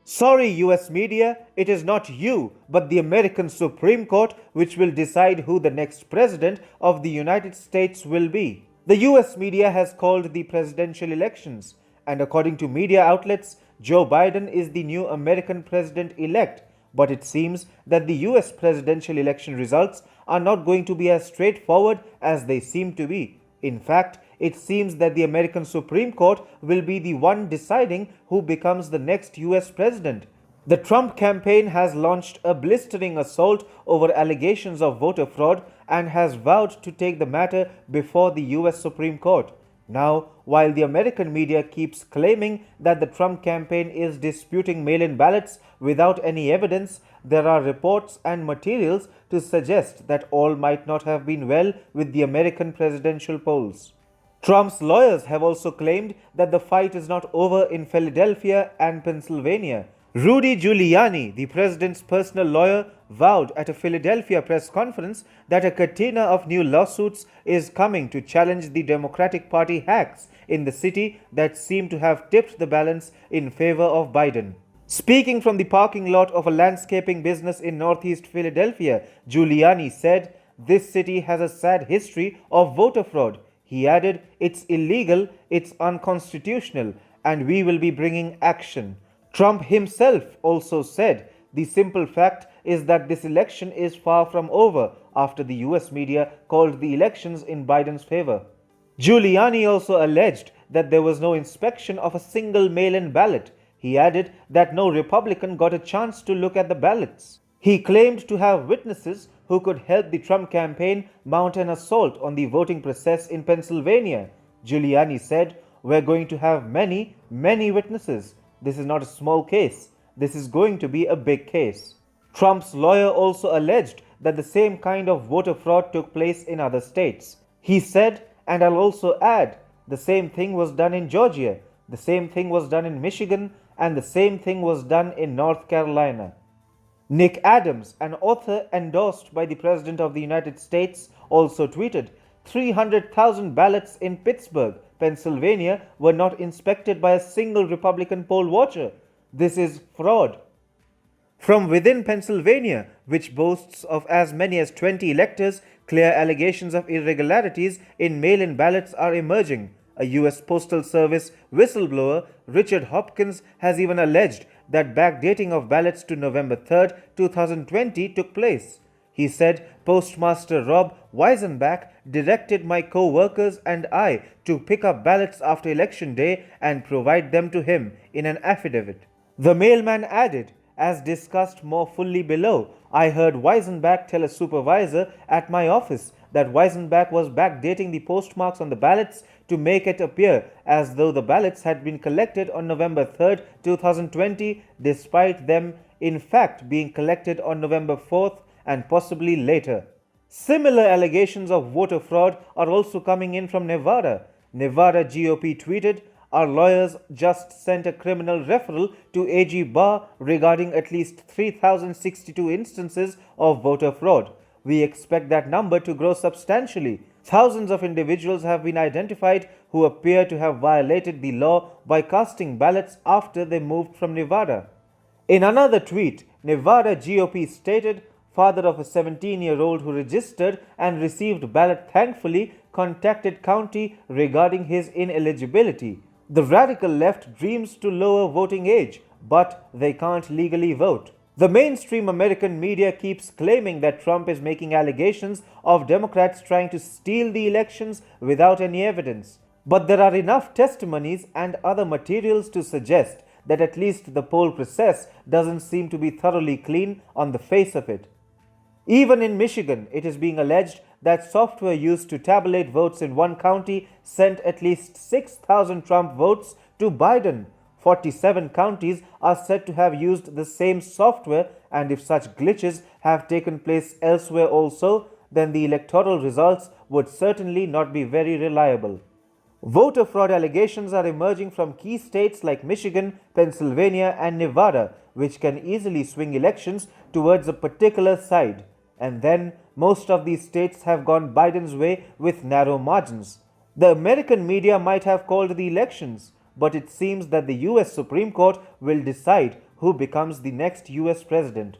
Sorry, US media, it is not you, but the American Supreme Court which will decide who the next president of the United States will be. The US media has called the presidential elections, and according to media outlets, Joe Biden is the new American president-elect. But it seems that the US presidential election results are not going to be as straightforward as they seem to be. In fact, it seems that the American Supreme Court will be the one deciding who becomes the next US president. The Trump campaign has launched a blistering assault over allegations of voter fraud and has vowed to take the matter before the US Supreme Court. Now, while the American media keeps claiming that the Trump campaign is disputing mail-in ballots without any evidence, there are reports and materials to suggest that all might not have been well with the American presidential polls. Trump's lawyers have also claimed that the fight is not over in Philadelphia and Pennsylvania. Rudy Giuliani, the president's personal lawyer, vowed at a Philadelphia press conference that a catena of new lawsuits is coming to challenge the Democratic Party hacks in the city that seem to have tipped the balance in favor of Biden. Speaking from the parking lot of a landscaping business in northeast Philadelphia, Giuliani said, "This city has a sad history of voter fraud." He added, "It's illegal, it's unconstitutional, and we will be bringing action." Trump himself also said, "The simple fact is that this election is far from over," after the US media called the elections in Biden's favor. Giuliani also alleged that there was no inspection of a single mail-in ballot. He added that no Republican got a chance to look at the ballots. He claimed to have witnesses who could help the Trump campaign mount an assault on the voting process in Pennsylvania. Giuliani said, "We're going to have many witnesses. This is not a small case. This is going to be a big case." Trump's lawyer also alleged that the same kind of voter fraud took place in other states. He said, "And I'll also add, the same thing was done in Georgia, the same thing was done in Michigan, and the same thing was done in North Carolina." Nick Adams, an author endorsed by the President of the United States, also tweeted, 300,000 ballots in Pittsburgh, Pennsylvania were not inspected by a single Republican poll watcher. This is fraud. From within Pennsylvania, which boasts of as many as 20 electors, clear allegations of irregularities in mail-in ballots are emerging. A US Postal Service whistleblower, Richard Hopkins, has even alleged that backdating of ballots to November 3, 2020 took place. He said, "Postmaster Rob Weisenbach directed my co-workers and I to pick up ballots after Election Day and provide them to him in an affidavit." The mailman added, "As discussed more fully below, I heard Weisenbach tell a supervisor at my office that Weisenbach was backdating the postmarks on the ballots to make it appear as though the ballots had been collected on November 3, 2020, despite them in fact being collected on November 4th and possibly later." Similar allegations of voter fraud are also coming in from Nevada. Nevada GOP tweeted, "Our lawyers just sent a criminal referral to AG Barr regarding at least 3,062 instances of voter fraud. We expect that number to grow substantially. Thousands of individuals have been identified who appear to have violated the law by casting ballots after they moved from Nevada." In another tweet, Nevada GOP stated, "Father of a 17-year-old who registered and received ballot thankfully contacted county regarding his ineligibility. The radical left dreams to lower voting age, but they can't legally vote." The mainstream American media keeps claiming that Trump is making allegations of Democrats trying to steal the elections without any evidence. But there are enough testimonies and other materials to suggest that at least the poll process doesn't seem to be thoroughly clean on the face of it. Even in Michigan, it is being alleged that software used to tabulate votes in one county sent at least 6,000 Trump votes to Biden. 47 counties are said to have used the same software, and if such glitches have taken place elsewhere also, then the electoral results would certainly not be very reliable. Voter fraud allegations are emerging from key states like Michigan, Pennsylvania, and Nevada, which can easily swing elections towards a particular side. And then, most of these states have gone Biden's way with narrow margins. The American media might have called the elections, but it seems that the US Supreme Court will decide who becomes the next US president.